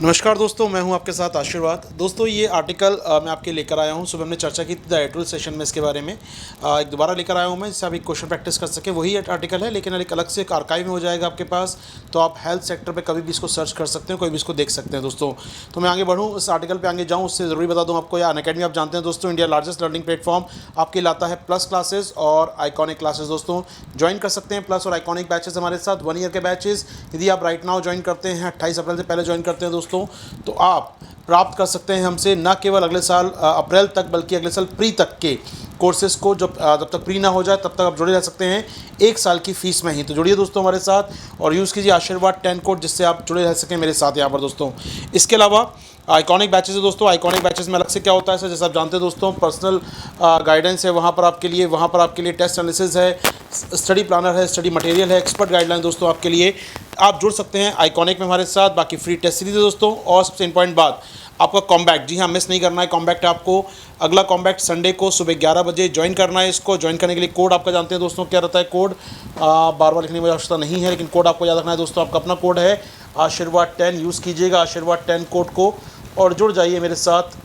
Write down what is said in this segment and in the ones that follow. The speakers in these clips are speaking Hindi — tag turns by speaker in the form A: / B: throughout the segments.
A: नमस्कार दोस्तों, मैं हूं आपके साथ आशीर्वाद। दोस्तों ये आर्टिकल मैं आपके लेकर आया हूं। सुबह हमने चर्चा की थी द एडुअल सेशन में इसके बारे में। एक दोबारा लेकर आया हूं मैं, जिससे आप एक क्वेश्चन प्रैक्टिस कर सकें। वही आर्टिकल है, लेकिन एक अलग से एक आर्काइव में हो जाएगा आपके पास, तो आप हेल्थ सेक्टर पे कभी भी इसको सर्च कर सकते हैं, कोई भी इसको देख सकते हैं दोस्तों। तो मैं आगे बढ़ूँ, इस आर्टिकल पर आगे जाऊँ उससे ज़रूरी बता दूँ आपको, या अनअकैडमी आप जानते हैं दोस्तों, इंडिया लार्जेस्ट लर्निंग प्लेटफॉर्म आपके लाता है प्लस क्लासेस और आइकॉनिक क्लासेस। दोस्तों ज्वाइन कर सकते हैं प्लस और आइकॉनिक बैचेस हमारे साथ, 1 ईयर के बैचेस। यदि आप राइट नाउ ज्वाइन करते हैं, 28 अप्रैल से पहले ज्वाइन करते हैं दोस्तों, तो आप प्राप्त कर सकते हैं हमसे न केवल अगले साल अप्रैल तक, बल्कि अगले साल प्री तक के कोर्सेज़ को। जब तक प्री ना हो जाए तब तक आप जुड़े रह सकते हैं 1 साल की फ़ीस में ही। तो जुड़िए दोस्तों हमारे साथ और यूज़ कीजिए आशीर्वाद 10 कोड, जिससे आप जुड़े रह सकें मेरे साथ यहाँ पर दोस्तों। इसके अलावा आइकॉनिक बैचेस है दोस्तों। आइकॉनिक बैचेस में अलग से क्या होता है सर, जैसे आप जानते हैं दोस्तों, पर्सनल गाइडेंस है वहाँ पर आपके लिए टेस्ट एनालिसिस है, स्टडी प्लानर है, स्टडी मटेरियल है, एक्सपर्ट गाइडलाइन दोस्तों आपके लिए। आप जुड़ सकते हैं आइकॉनिक में हमारे साथ। बाकी फ्री टेस्ट सीरीज है दोस्तों, और सबसे इंपॉर्टेंट बात आपका कॉम्बैक्ट, जी हाँ मिस नहीं करना है कॉम्बैक्ट। आपको अगला कॉम्बैक्ट संडे को सुबह 11 बजे ज्वाइन करना है। इसको ज्वाइन करने के लिए कोड आपका जानते हैं दोस्तों क्या रहता है, कोड बार बार लिखने की आवश्यकता नहीं है, लेकिन कोड आपको याद रखना है दोस्तों। आपका अपना कोड है आशीर्वाद 10, यूज़ कीजिएगा आशीर्वाद 10 कोड को और जुड़ जाइए मेरे साथ,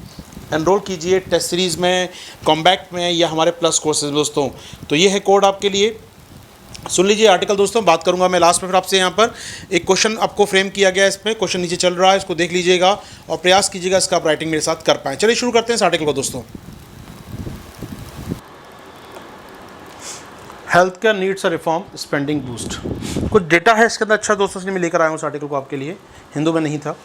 A: एनरोल कीजिए टेस्ट सीरीज़ में, कॉम्बैक्ट में या हमारे प्लस कोर्सेज दोस्तों। तो ये है कोड आपके लिए। सुन लीजिए आर्टिकल दोस्तों, बात करूंगा मैं लास्ट में फिर आपसे। यहाँ पर एक क्वेश्चन आपको फ्रेम किया गया है, इसमें क्वेश्चन नीचे चल रहा है, इसको देख लीजिएगा और प्रयास कीजिएगा इसका आप राइटिंग मेरे साथ कर पाएँ। चलिए शुरू करते हैं इस आर्टिकल को दोस्तों। Health care needs a reform, spending boost. कुछ डेटा है इसके अंदर अच्छा दोस्तों, इसलिए मैं लेकर आया हूँ इस आर्टिकल को आपके लिए, हिंदू में नहीं था।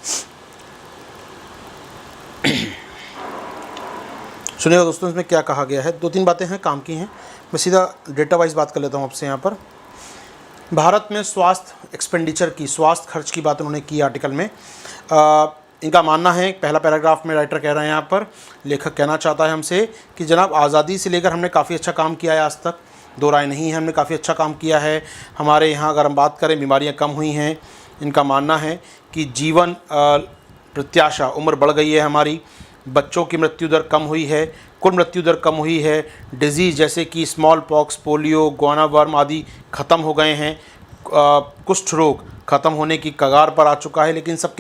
A: सुनिएगा दोस्तों इसमें क्या कहा गया है। 2-3 बातें हैं काम की हैं, मैं सीधा डेटा वाइज बात कर लेता हूँ आपसे। यहाँ पर भारत में स्वास्थ्य एक्सपेंडिचर की, स्वास्थ्य खर्च की बात उन्होंने की आर्टिकल में। इनका मानना है, पहला पैराग्राफ में राइटर कह रहे हैं, यहाँ पर लेखक कहना चाहता है हमसे कि जनाब आज़ादी से लेकर हमने काफ़ी अच्छा काम किया है आज तक, दो राय नहीं है, हमने काफ़ी अच्छा काम किया है। हमारे यहाँ अगर हम बात करें, बीमारियाँ कम हुई हैं। इनका मानना है कि जीवन प्रत्याशा, उम्र बढ़ गई है हमारी, बच्चों की मृत्यु दर कम हुई है, कुल मृत्यु दर कम हुई है, डिजीज़ जैसे कि स्मॉल पॉक्स, पोलियो, गोआना वर्म आदि ख़त्म हो गए हैं, कुष्ठ रोग ख़त्म होने की कगार पर आ चुका है। लेकिन इन सब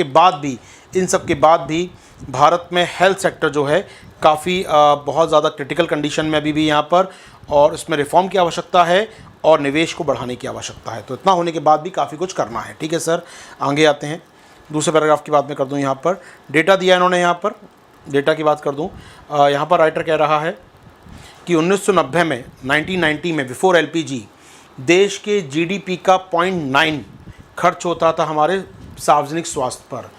A: के बाद भी भारत में हेल्थ सेक्टर जो है काफ़ी बहुत ज़्यादा क्रिटिकल कंडीशन में अभी भी यहाँ पर, और इसमें रिफॉर्म की आवश्यकता है और निवेश को बढ़ाने की आवश्यकता है। तो इतना होने के बाद भी काफ़ी कुछ करना है। ठीक है सर, आगे आते हैं। दूसरे पैराग्राफ की बात मैं कर दूँ। यहाँ पर डेटा दिया इन्होंने, यहाँ पर डेटा की बात कर दूं। यहाँ पर राइटर कह रहा है कि 1990 में, 1990 में, बिफोर एलपीजी, देश के जीडीपी का 0.9 खर्च होता था हमारे सार्वजनिक स्वास्थ्य पर।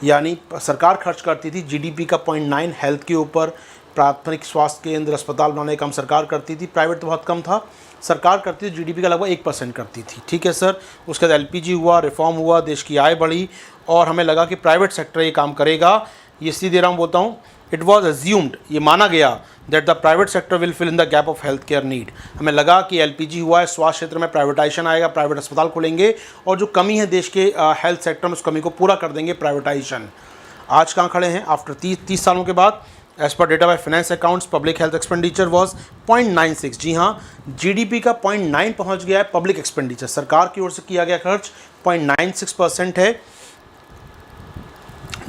A: यानी सरकार खर्च करती थी जीडीपी का 0.9 हेल्थ के ऊपर। प्राथमिक स्वास्थ्य केंद्र, अस्पताल बनाने का काम सरकार करती थी, प्राइवेट तो बहुत कम था। सरकार करती थी, जीडीपी का लगभग 1% करती थी। ठीक है सर, उसके बाद एलपीजी हुआ, रिफॉर्म हुआ, देश की आय बढ़ी और हमें लगा कि प्राइवेट सेक्टर ये काम करेगा। ये सीधे दे रहा हूँ, बोलता हूँ, इट वॉज अज्यूम्ड, ये माना गया that the private sector will fill in the gap of health care need. हमें लगा कि एलपीजी हुआ है, स्वास्थ्य क्षेत्र में प्राइवेटाइजेशन आएगा, प्राइवेट अस्पताल खोलेंगे और जो कमी है देश के हेल्थ सेक्टर में, उस कमी को पूरा कर देंगे प्राइवेटाइजेशन। आज कहाँ खड़े हैं आफ्टर 30 सालों के बाद? As per data by finance accounts, public health expenditure was 0.96। जी हाँ, जीडीपी का 0.9 पहुँच गया है पब्लिक एक्सपेंडिचर, सरकार की ओर से किया गया खर्च 0.96% है,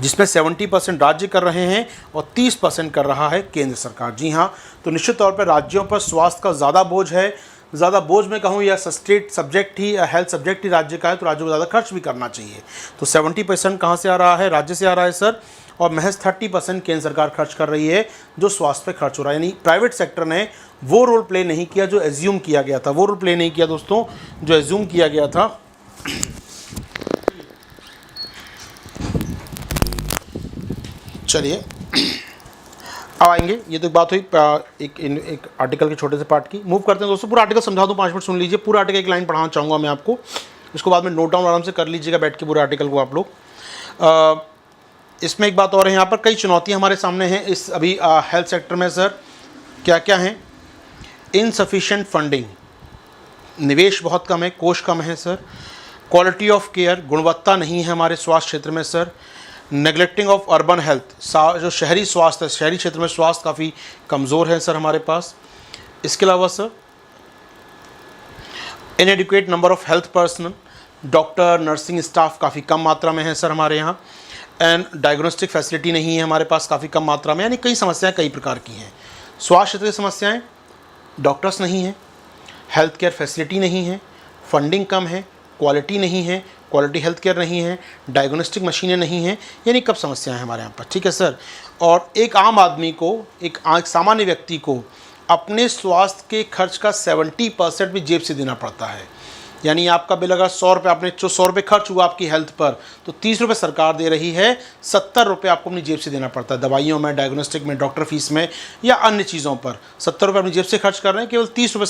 A: जिसमें 70% राज्य कर रहे हैं और 30% कर रहा है केंद्र सरकार। जी हाँ, तो निश्चित तौर पर राज्यों पर स्वास्थ्य का ज़्यादा बोझ है। ज़्यादा बोझ में कहूँ या स्टेट सब्जेक्ट ही, हेल्थ सब्जेक्ट ही राज्य का है, तो राज्यों को ज़्यादा खर्च भी करना चाहिए। तो 70% कहाँ से आ रहा है? राज्य से आ रहा है सर, और महज 30% केंद्र सरकार खर्च कर रही है जो स्वास्थ्य पे खर्च हो रहा है। यानी प्राइवेट सेक्टर ने वो रोल प्ले नहीं किया जो एज्यूम किया गया था, वो रोल प्ले नहीं किया दोस्तों जो एज्यूम किया गया था। चलिए अब आएंगे, ये तो बात हुई एक आर्टिकल के छोटे से पार्ट की। मूव करते हैं दोस्तों, पूरा आर्टिकल समझा दूँ, 5 मिनट सुन लीजिए। पूरा आर्टिकल एक लाइन पढ़ाना चाहूँगा मैं आपको, इसको बाद में नोट डाउन आराम से कर लीजिएगा बैठ के पूरे आर्टिकल को आप लोग। इसमें एक बात और है, यहाँ पर कई चुनौतियाँ हमारे सामने हैं इस अभी हेल्थ सेक्टर में सर। क्या क्या हैं? इनसफिशिएंट फंडिंग, निवेश बहुत कम है, कोष कम है सर। क्वालिटी ऑफ केयर, गुणवत्ता नहीं है हमारे स्वास्थ्य क्षेत्र में sir. Neglecting of urban health, जो शहरी स्वास्थ्य है, शहरी क्षेत्र में स्वास्थ्य काफ़ी कमज़ोर है सर हमारे पास। इसके अलावा sir इनएडिक्वेट number of health personnel, doctor, nursing staff काफ़ी कम मात्रा में है सर हमारे यहाँ। एंड डायग्नोस्टिक फैसिलिटी नहीं है हमारे पास काफ़ी कम मात्रा में, यानी कई समस्याएं कई प्रकार की हैं। स्वास्थ्य क्षेत्र की समस्याएं, डॉक्टर्स नहीं हैं, हेल्थ केयर फैसिलिटी नहीं है, फंडिंग कम है, क्वालिटी नहीं है, क्वालिटी हेल्थ केयर नहीं है, डायग्नोस्टिक मशीनें नहीं हैं, यानी कब समस्याएं हैं हमारे यहाँ पर, ठीक है सर। और एक आम आदमी को, एक सामान्य व्यक्ति को अपने स्वास्थ्य के खर्च का 70% भी जेब से देना पड़ता है। यानी आपका बिल अगर 100 रुपये, आपने जो 100 रुपये खर्च हुआ आपकी हेल्थ पर, तो 30 रुपये सरकार दे रही है, 70 रुपये आपको अपनी जेब से देना पड़ता है, दवाइयों में, डायग्नोस्टिक में, डॉक्टर फीस में या अन्य चीज़ों पर। 70 रुपये अपनी जेब से खर्च कर रहे हैं, केवल 30 रुपये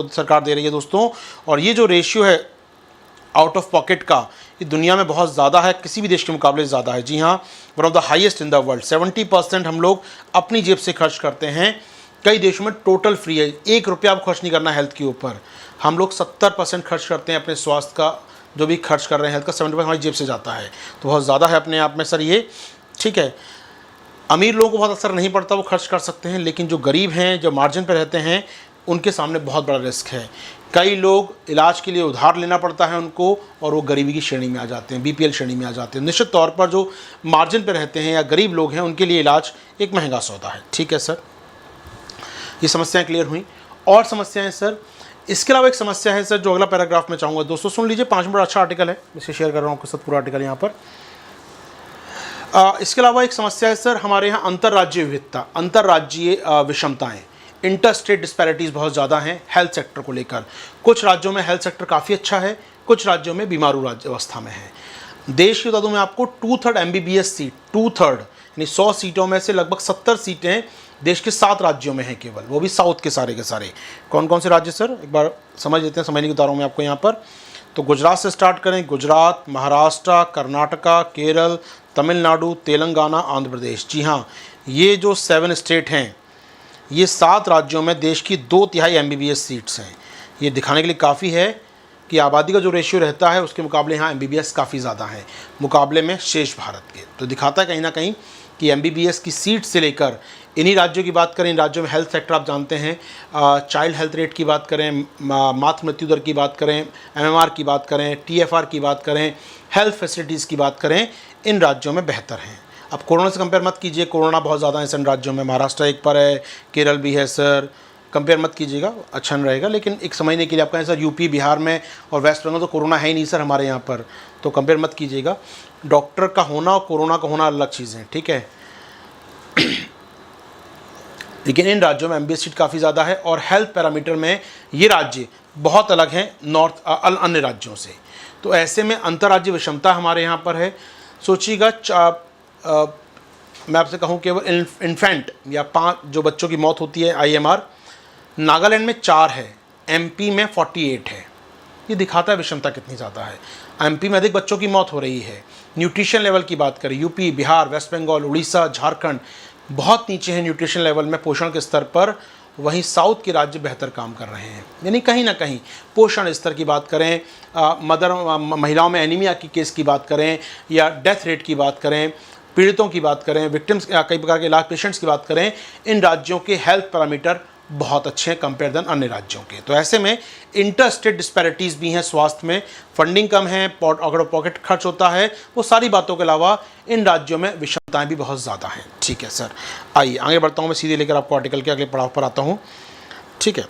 A: सरकार दे रही है दोस्तों। और ये जो रेशियो है आउट ऑफ पॉकेट का, ये दुनिया में बहुत ज़्यादा है, किसी भी देश के मुकाबले ज़्यादा है। जी हाँ, one of the highest in the world. 70% हम लोग अपनी जेब से खर्च करते हैं। कई देशों में टोटल फ्री है, 1 रुपया आप खर्च नहीं करना हेल्थ के ऊपर। हम लोग 70% खर्च करते हैं अपने स्वास्थ्य का, जो भी खर्च कर रहे हैं हेल्थ का 70% हमारी जेब से जाता है, तो बहुत ज़्यादा है अपने आप में सर ये, ठीक है। अमीर लोगों को बहुत असर नहीं पड़ता, वो खर्च कर सकते हैं, लेकिन जो गरीब हैं, जो मार्जिन पर रहते हैं, उनके सामने बहुत बड़ा रिस्क है। कई लोग इलाज के लिए उधार लेना पड़ता है उनको, और वो गरीबी की श्रेणी में आ जाते हैं, BPL श्रेणी में आ जाते हैं। निश्चित तौर पर जो मार्जिन पर रहते हैं या गरीब लोग हैं, उनके लिए इलाज एक महंगा सौदा है, ठीक है सर। ये समस्याएं क्लियर हुई। और समस्याएं सर, इसके अलावा एक समस्या है सर, जो अगला पैराग्राफ में चाहूँगा दोस्तों सुन लीजिए। 5 मिनट अच्छा आर्टिकल है, इसे शेयर कर रहा हूँ आपके साथ पूरा आर्टिकल यहाँ पर। इसके अलावा एक समस्या है सर, हमारे यहाँ अंतर्राज्यीय विविधता, अंतर्राज्यीय विषमताएँ, इंटर स्टेट डिस्पैरिटीज़ बहुत ज़्यादा हैं हेल्थ सेक्टर को लेकर। कुछ राज्यों में हेल्थ सेक्टर काफ़ी अच्छा है, कुछ राज्यों में बीमारू राज्य अवस्था में है। देश की बता दूँ मैं आपको, 2/3 MBBS सीट, 2/3 यानी 100 सीटों में से लगभग 70 सीटें देश के 7 राज्यों में हैं केवल, वो भी साउथ के सारे। कौन कौन से राज्य सर, एक बार समझ लेते हैं, समझने की बता रहा हूँ मैं आपको यहाँ पर। तो गुजरात से स्टार्ट करें, गुजरात, महाराष्ट्र, कर्नाटका, केरल, तमिलनाडु, तेलंगाना, आंध्र प्रदेश। जी हाँ, ये जो 7 स्टेट हैं, ये 7 राज्यों में देश की 2/3 MBBS सीट्स हैं। ये दिखाने के लिए काफ़ी है कि आबादी का जो रेशियो रहता है उसके मुकाबले यहाँ MBBS काफ़ी ज़्यादा है मुकाबले में शेष भारत के। तो दिखाता है कहीं ना कहीं कि MBBS की सीट से लेकर, इन्हीं राज्यों की बात करें, इन राज्यों में हेल्थ सेक्टर आप जानते हैं, चाइल्ड हेल्थ रेट की बात करें, मातृ मृत्यु दर की बात करें, MMR की बात करें, TFR की बात करें, हेल्थ फैसिलिटीज़ की बात करें, इन राज्यों में बेहतर हैं। अब कोरोना से कंपेयर मत कीजिए, कोरोना बहुत ज़्यादा है इन राज्यों में, महाराष्ट्र एक पर है, केरल भी है सर, कंपेयर मत कीजिएगा, अच्छा नहीं रहेगा। लेकिन एक समझने के लिए आप कहें सर यूपी, बिहार में और वेस्ट बंगाल तो कोरोना है ही नहीं सर हमारे यहाँ पर, तो कंपेयर मत कीजिएगा। डॉक्टर का होना और कोरोना का होना अलग चीज़ है, ठीक है। लेकिन इन राज्यों में MBBS सीट काफ़ी ज़्यादा है, और हेल्थ पैरामीटर में ये राज्य बहुत अलग हैं नॉर्थ अन्य राज्यों से। तो ऐसे में अंतर्राज्यीय विषमता हमारे यहाँ पर है। सोचिएगा, मैं आपसे कहूँ केवल इन्फेंट या 5 जो बच्चों की मौत होती है IMR, नागालैंड में 4 है, MP में 48 है। ये दिखाता है विषमता कितनी ज़्यादा है। MP में अधिक बच्चों की मौत हो रही है। न्यूट्रिशन लेवल की बात करें, यूपी, बिहार, वेस्ट बंगाल, उड़ीसा, झारखंड बहुत नीचे हैं न्यूट्रिशन लेवल में, पोषण के स्तर पर। वहीं साउथ के राज्य बेहतर काम कर रहे हैं। यानी कहीं ना कहीं पोषण स्तर की बात करें, महिलाओं में एनीमिया की केस की बात करें, या डेथ रेट की बात करें, पीड़ितों की बात करें, विक्टिम्स, कई प्रकार के इलाज पेशेंट्स की बात करें, इन राज्यों के हेल्थ पैरामीटर बहुत अच्छे हैं कंपेयर देन अन्य राज्यों के। तो ऐसे में इंटर स्टेट डिस्पैरिटीज़ भी हैं स्वास्थ्य में, फंडिंग कम है, अगर पॉकेट खर्च होता है, वो सारी बातों के अलावा इन राज्यों में विषमताएं भी बहुत ज़्यादा हैं, ठीक है सर। आइए आगे बढ़ता हूँ, मैं सीधे लेकर आपको आर्टिकल के अगले पड़ाव पर आता हूँ, ठीक है।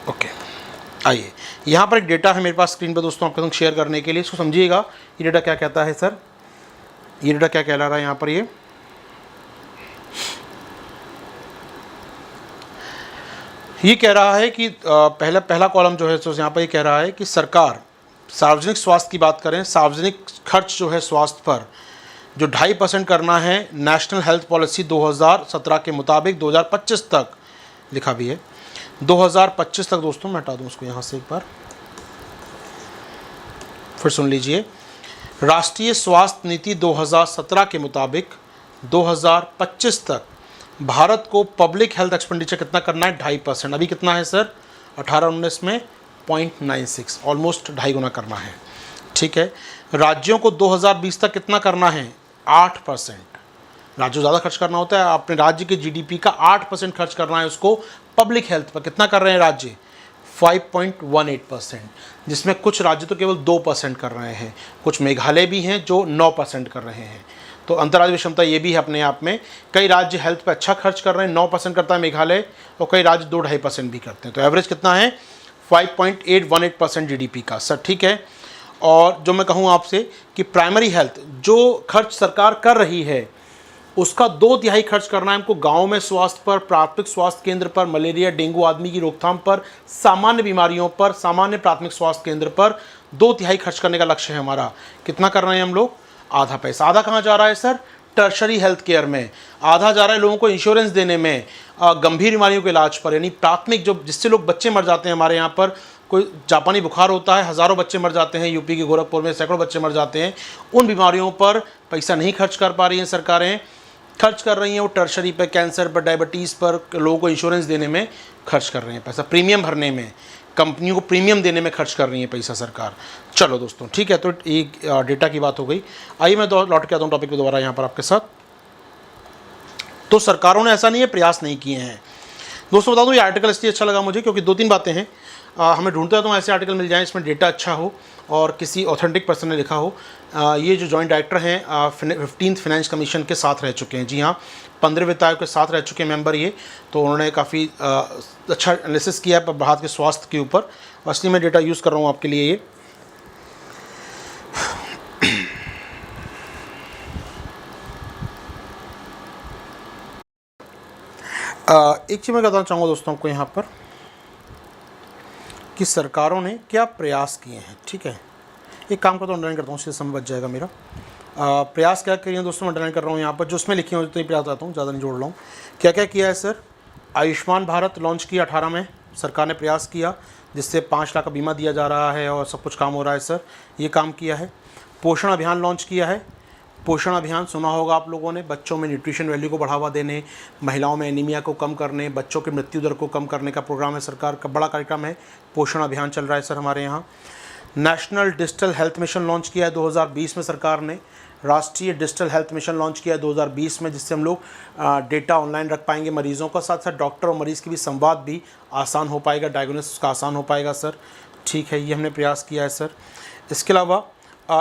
A: ओके, आइए, यहाँ पर एक डेटा है मेरे पास स्क्रीन पर दोस्तों आपके संग शेयर करने के लिए, इसको समझिएगा। ये डेटा क्या कहता है सर, ये डेटा क्या कहला रहा है यहाँ पर, ये कह रहा है कि पहला कॉलम जो है तो यहाँ पर ये कह रहा है कि सरकार सार्वजनिक स्वास्थ्य की बात करें, सार्वजनिक खर्च जो है स्वास्थ्य पर जो 2.5% करना है, नेशनल हेल्थ पॉलिसी 2017 के मुताबिक 2025 तक लिखा भी है, 2025 तक दोस्तों, मैं हटा दूँ उसको यहाँ से एक बार, फिर सुन लीजिए। राष्ट्रीय स्वास्थ्य नीति 2017 के मुताबिक 2025 तक भारत को पब्लिक हेल्थ एक्सपेंडिचर कितना करना है, 2.5%। अभी कितना है सर, 18-19 में 0.96, ऑलमोस्ट 2.5 गुना करना है, ठीक है। राज्यों को 2020 तक कितना करना है, 8%। राज्य को ज़्यादा खर्च करना होता है। अपने राज्य के जीडीपी का 8% खर्च करना है उसको पब्लिक हेल्थ पर। कितना कर रहे हैं राज्य? 5.18%, जिसमें कुछ राज्य तो केवल 2% कर रहे हैं, कुछ मेघालय भी हैं जो 9% कर रहे हैं। तो अंतर्राज्यीय विषमता ये भी है अपने आप में। कई राज्य हेल्थ पे अच्छा खर्च कर रहे हैं, 9% करता है मेघालय, और कई राज्य 2-2.5% भी करते हैं। तो एवरेज कितना है? 5.818% जीडीपी का सर, ठीक है। और जो मैं कहूँ आपसे कि प्राइमरी हेल्थ जो खर्च सरकार कर रही है उसका 2/3 खर्च करना है हमको गाँव में स्वास्थ्य पर, प्राथमिक स्वास्थ्य केंद्र पर, मलेरिया डेंगू आदमी की रोकथाम पर, सामान्य बीमारियों पर, सामान्य प्राथमिक स्वास्थ्य केंद्र पर 2/3 खर्च करने का लक्ष्य है हमारा। कितना कर रहे हैं हम लोग? आधा पैसा। आधा कहाँ जा रहा है सर? टर्शरी हेल्थ केयर में। आधा जा रहा है लोगों को इंश्योरेंस देने में, गंभीर बीमारियों के इलाज पर, यानी प्राथमिक जो जिससे लोग बच्चे मर जाते हैं। हमारे यहाँ पर कोई जापानी बुखार होता है, हज़ारों बच्चे मर जाते हैं, यूपी के गोरखपुर में सैकड़ों बच्चे मर जाते हैं। उन बीमारियों पर पैसा नहीं खर्च कर पा रही हैं सरकारें, खर्च कर रही हैं वो टर्शरी पर, कैंसर पर, डायबिटीज़ पर, लोगों को इंश्योरेंस देने में खर्च कर रहे हैं पैसा, प्रीमियम भरने में, कंपनियों को प्रीमियम देने में खर्च कर रही है पैसा सरकार। चलो दोस्तों ठीक है, तो एक डेटा की बात हो गई। आइए मैं लौट के आता हूँ टॉपिक पे दोबारा यहाँ पर आपके साथ। तो सरकारों ने ऐसा नहीं है प्रयास नहीं किए हैं। दोस्तों बता दूँ ये आर्टिकल इसलिए अच्छा लगा मुझे क्योंकि 2-3 बातें हैं। हमें ढूंढते रहता हूँ ऐसे आर्टिकल मिल जाएँ इसमें डेटा अच्छा हो और किसी ऑथेंटिक पर्सन ने लिखा हो। ये जो जॉइंट डायरेक्टर हैं 15th फाइनेंस कमीशन के साथ रह चुके हैं। जी हाँ, 15 वित्त आयोग के साथ रह चुके हैं मेंबर ये। तो उन्होंने काफ़ी अच्छा एनालिसिस किया है भारत के स्वास्थ्य के ऊपर। असली मैं डेटा यूज़ कर रहा हूँ आपके लिए ये। एक चीज़ मैं बताना चाहूँगा दोस्तों आपको यहाँ पर कि सरकारों ने क्या प्रयास किए हैं। ठीक है, एक काम का तो अंडरलाइन करता हूँ, उससे समय बच जाएगा मेरा। प्रयास क्या किए हैं दोस्तों, मैं अंडरलाइन कर रहा हूँ यहाँ पर, जो उसमें लिखे हुए तो ये प्रयास आता हूँ, ज़्यादा नहीं जोड़ रहा हूँ। क्या क्या किया है सर? आयुष्मान भारत लॉन्च किया 18 में, सरकार ने प्रयास किया जिससे 5 लाख का बीमा दिया जा रहा है और सब कुछ काम हो रहा है सर, ये काम किया है। पोषण अभियान लॉन्च किया है। पोषण अभियान सुना होगा आप लोगों ने, बच्चों में न्यूट्रिशन वैल्यू को बढ़ावा देने, महिलाओं में एनीमिया को कम करने, बच्चों की मृत्यु दर को कम करने का प्रोग्राम है सरकार का, बड़ा कार्यक्रम है। पोषण अभियान चल रहा है सर हमारे यहाँ। National digital health mission launch किया है 2020 में सरकार ने। राष्ट्रीय डिजिटल हेल्थ मिशन लॉन्च किया है 2020 में, जिससे हम लोग डेटा ऑनलाइन रख पाएंगे मरीज़ों का, साथ साथ डॉक्टर और मरीज़ के भी संवाद भी आसान हो पाएगा, डायग्नोसिस का आसान हो पाएगा सर। ठीक है, ये हमने प्रयास किया है सर। इसके अलावा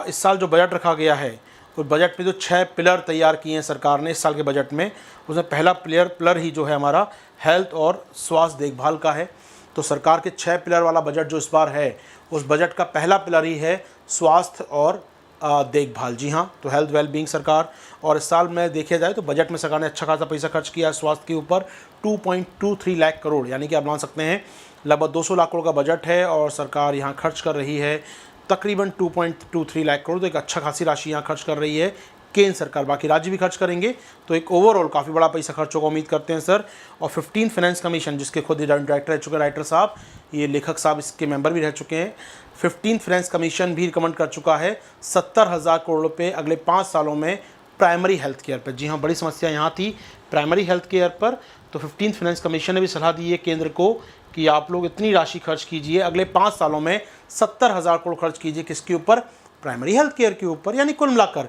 A: इस साल जो बजट रखा गया है उस बजट में जो 6 पिलर तैयार किए हैं सरकार ने इस साल के बजट में, उसमें पहला पिलर ही जो है हमारा हेल्थ और स्वास्थ्य देखभाल का है। तो सरकार के 6 पिलर वाला बजट जो इस बार है उस बजट का पहला पिलर ही है स्वास्थ्य और देखभाल। जी हाँ, तो हेल्थ वेलबींग सरकार। और इस साल में देखा जाए तो बजट में सरकार ने अच्छा खासा पैसा खर्च किया है स्वास्थ्य के ऊपर, 2.23 लाख करोड़, यानी कि आप मान सकते हैं लगभग 200 लाख करोड़ का बजट है और सरकार यहाँ खर्च कर रही है तकरीबन 2.23 लाख करोड़। तो एक अच्छा खासी राशि यहाँ खर्च कर रही है केंद्र सरकार, बाकी राज्य भी खर्च करेंगे, तो एक ओवरऑल काफ़ी बड़ा पैसा खर्च होगा उम्मीद करते हैं सर। और 15 फाइनेंस कमीशन जिसके खुद डायरेक्टर रह चुके हैं राइटर साहब, ये लेखक साहब इसके मेंबर भी रह चुके हैं। 15 फाइनेंस कमीशन भी रिकमेंड कर चुका है 70,000 करोड़ रुपये अगले 5 सालों में प्राइमरी हेल्थ केयर पर। जी हाँ, बड़ी समस्या यहाँ थी प्राइमरी हेल्थ केयर पर, तो 15 फाइनेंस कमीशन ने भी सलाह दी है केंद्र को कि आप लोग इतनी राशि खर्च कीजिए, अगले 5 सालों में 70,000 करोड़ खर्च कीजिए किसके ऊपर? प्राइमरी हेल्थ केयर के ऊपर। यानी कुल मिलाकर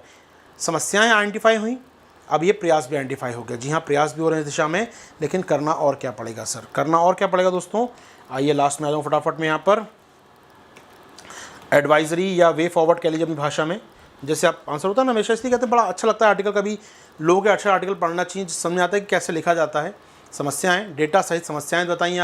A: समस्याएं आइडेंटिफाई हुई, अब ये प्रयास भी आइडेंटिफाई हो गया। जी हाँ, प्रयास भी हो रहे हैं इस दिशा में, लेकिन करना और क्या पड़ेगा सर? करना और क्या पड़ेगा दोस्तों? आइए लास्ट में आ जाऊँ फटाफट में यहाँ पर। एडवाइजरी या वे फॉरवर्ड कह लीजिए अपनी भाषा में, जैसे आप आंसर होता है ना, हमेशा इसलिए कहते हैं बड़ा अच्छा लगता है आर्टिकल, कभी लोगों के अच्छा आर्टिकल पढ़ना चाहिए, समझ में आता है कि कैसे लिखा जाता है। समस्याएं, डेटा सहित समस्याएं बताई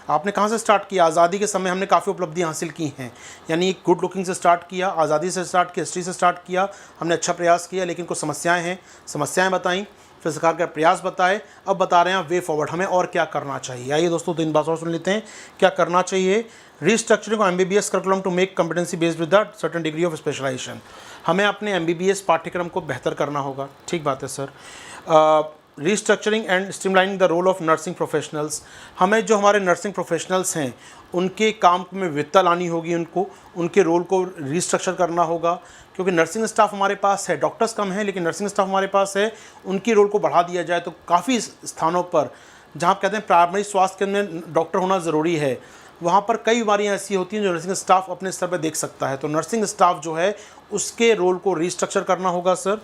A: आपने कहाँ से स्टार्ट किया? आज़ादी के समय हमने काफ़ी उपलब्धि हासिल की हैं, यानी गुड लुकिंग से स्टार्ट किया, आज़ादी से स्टार्ट किया, हिस्ट्री से स्टार्ट किया, हमने अच्छा प्रयास किया, लेकिन कुछ समस्याएं हैं, समस्याएं बताई, फिर सरकार का प्रयास बताए, अब बता रहे हैं वे फॉरवर्ड हमें और क्या करना चाहिए। आइए दोस्तों 3 बात और सुन लेते हैं क्या करना चाहिए। Restructuring MBBS curriculum to make competency based with the certain degree of specialisation. हमें अपने MBBS पाठ्यक्रम को बेहतर करना होगा, ठीक बात है sir. Restructuring and streamlining the role of nursing professionals, हमें जो हमारे नर्सिंग प्रोफेशनल्स हैं उनके काम में विविधता लानी होगी, उनके रोल को रीस्ट्रक्चर करना होगा, क्योंकि नर्सिंग स्टाफ हमारे पास है, डॉक्टर्स कम हैं लेकिन नर्सिंग स्टाफ हमारे पास है, उनकी रोल को बढ़ा दिया जाए तो काफ़ी स्थानों पर जहाँ कहते हैं प्राइमरी स्वास्थ्य केंद्र में डॉक्टर होना ज़रूरी है, वहाँ पर कई बीमारियाँ ऐसी होती हैं जो नर्सिंग स्टाफ अपने स्तर पर देख सकता है, तो नर्सिंग स्टाफ जो है उसके रोल को रीस्ट्रक्चर करना होगा sir.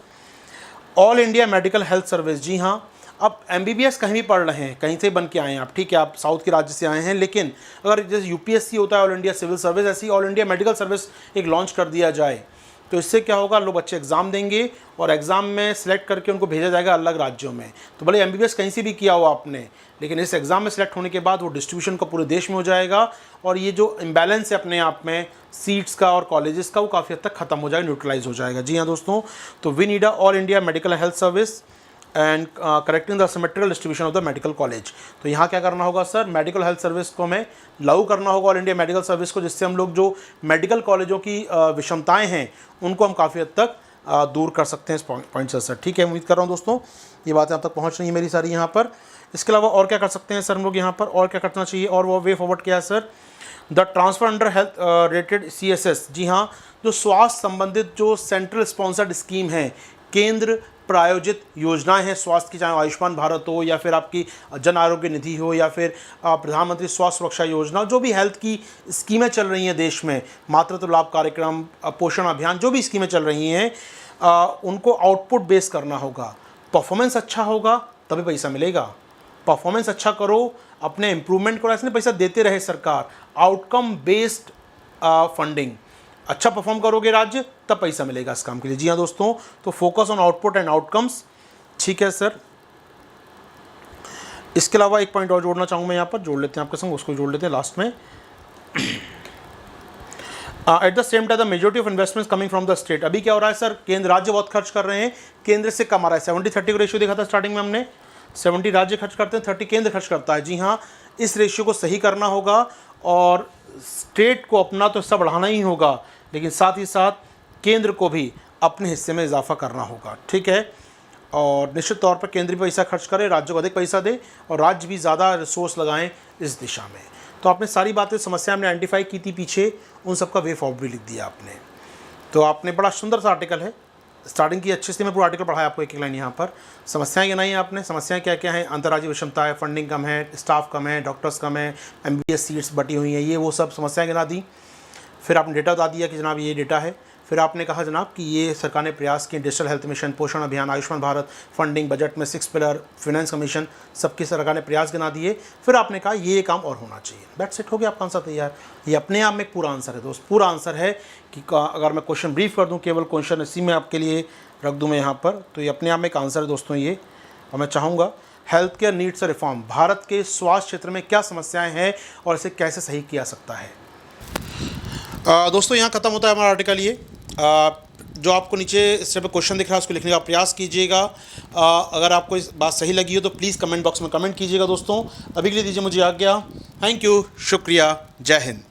A: All India medical health service, जी हाँ, अब एमबीबीएस कहीं भी पढ़ रहे हैं, कहीं से बन के आए हैं आप, ठीक है, आप साउथ के राज्य से आए हैं, लेकिन अगर जैसे यूपीएससी होता है ऑल इंडिया सिविल सर्विस, ऐसी ऑल इंडिया मेडिकल सर्विस एक लॉन्च कर दिया जाए तो इससे क्या होगा, लोग बच्चे एग्ज़ाम देंगे और एग्ज़ाम में सिलेक्ट करके उनको भेजा जाएगा अलग राज्यों में। तो भले एमबीबीएस कहीं से भी किया हो आपने, लेकिन इस एग्ज़ाम में सिलेक्ट होने के बाद वो डिस्ट्रीब्यूशन का पूरे देश में हो जाएगा और ये जो इम्बैलेंस है अपने आप में सीट्स का और कॉलेजेस का, वो काफ़ी हद तक ख़त्म हो जाएगा, न्यूट्रलाइज हो जाएगा। जी हाँ दोस्तों, तो we need a all India medical health service and correcting the symmetrical distribution of the medical college. तो यहाँ क्या करना होगा सर, मेडिकल हेल्थ सर्विस को हमें लागू करना होगा ऑल इंडिया मेडिकल सर्विस को, जिससे हम लोग जो मेडिकल कॉलेजों की विषमताएं हैं उनको हम काफ़ी हद तक दूर कर सकते हैं इस पॉइंट से सर। ठीक है, उम्मीद कर रहा हूँ दोस्तों ये बातें आप तक पहुँच रही है मेरी सारी यहाँ पर। इसके अलावा और क्या कर सकते हैं सर हम लोग यहाँ पर, और क्या करना चाहिए, और वो वे फॉरवर्ड क्या है sir, the transfer under health rated CSS, जी हाँ, जो स्वास्थ्य संबंधित जो सेंट्रल स्पॉन्सर्ड स्कीम है, केंद्र प्रायोजित योजनाएं हैं स्वास्थ्य की, चाहे आयुष्मान भारत हो या फिर आपकी जन आरोग्य निधि हो या फिर प्रधानमंत्री स्वास्थ्य सुरक्षा योजना, जो भी हेल्थ की स्कीमें चल रही हैं देश में, मातृत्व लाभ कार्यक्रम, पोषण अभियान, जो भी स्कीमें चल रही हैं उनको आउटपुट बेस करना होगा। परफॉर्मेंस अच्छा होगा तभी पैसा मिलेगा, परफॉर्मेंस अच्छा करो, अपने इम्प्रूवमेंट करो, ऐसे पैसा देते रहे सरकार। आउटकम बेस्ड फंडिंग, अच्छा परफॉर्म करोगे राज्य तब पैसा मिलेगा इस काम के लिए। जी हाँ दोस्तों, तो focus on output and outcomes. ठीक है सर, इसके अलावा एक पॉइंट और जोड़ना चाहूँगा मैं यहाँ पर, जोड़ लेते हैं आपके संग, उसको जोड़ लेते हैं लास्ट में। At the same time the majority of investments coming from the state. अभी क्या हो रहा है सर, केंद्र राज्य बहुत खर्च कर रहे हैं, केंद्र से कम आ रहा है। 70-30 का रेशियो देखा था स्टार्टिंग में हमने, 70 राज्य खर्च करते हैं, 30 केंद्र खर्च करता है। जी हाँ, इस रेशियो को सही करना होगा और स्टेट को अपना तो हिस्सा बढ़ाना ही होगा, लेकिन साथ ही साथ केंद्र को भी अपने हिस्से में इजाफा करना होगा। ठीक है, और निश्चित तौर पर केंद्र भी पैसा खर्च करे, राज्य को अधिक पैसा दे और राज्य भी ज़्यादा रिसोर्स लगाएं इस दिशा में। तो आपने सारी बातें, समस्या हमने आइडेंटिफाई की थी पीछे, उन सबका वे फॉरवर्ड भी लिख दिया आपने। तो आपने बड़ा सुंदर सा आर्टिकल है, स्टार्टिंग की अच्छे से मैं पूरा आर्टिकल पढ़ाया आपको, एक एक लाइन यहाँ पर। समस्याएं गिनाई हैं आपने, समस्याएं क्या क्या हैं, अंतर्राज्यीय विषमता है, फंडिंग कम है, स्टाफ कम है, डॉक्टर्स कम है, MBBS सीट्स बटी हुई हैं, ये वो सब समस्याएं गिना दी। फिर आपने डेटा बता दिया कि जनाब ये डेटा है। फिर आपने कहा जनाब कि ये सरकार ने प्रयास किए, डिजिटल हेल्थ मिशन, पोषण अभियान, आयुष्मान भारत, फंडिंग, बजट में 6 पिलर, फाइनेंस कमीशन, सबकी सरकार ने प्रयास गिना दिए। फिर आपने कहा ये काम और होना चाहिए। दैट्स इट, हो गया आपका आंसर तैयार। ये अपने आप में एक पूरा आंसर है दोस्त, पूरा आंसर है कि अगर मैं क्वेश्चन ब्रीफ कर दूँ, केवल क्वेश्चन इसी में आपके लिए रख दूँ मैं यहाँ पर, तो ये अपने आप में एक आंसर है दोस्तों ये। और मैं चाहूँगा health care needs reform, Bharat के स्वास्थ्य क्षेत्र में क्या समस्याएँ हैं और इसे कैसे सही किया सकता है। दोस्तों यहाँ ख़त्म होता है हमारा आर्टिकल। ये जो आपको नीचे इस तरह पर क्वेश्चन दिख रहा है उसको लिखने का प्रयास कीजिएगा। अगर आपको इस बात सही लगी हो तो प्लीज़ कमेंट बॉक्स में कमेंट कीजिएगा दोस्तों। अभी के लिए दीजिए मुझे आज्ञा। थैंक यू, शुक्रिया, जय हिंद।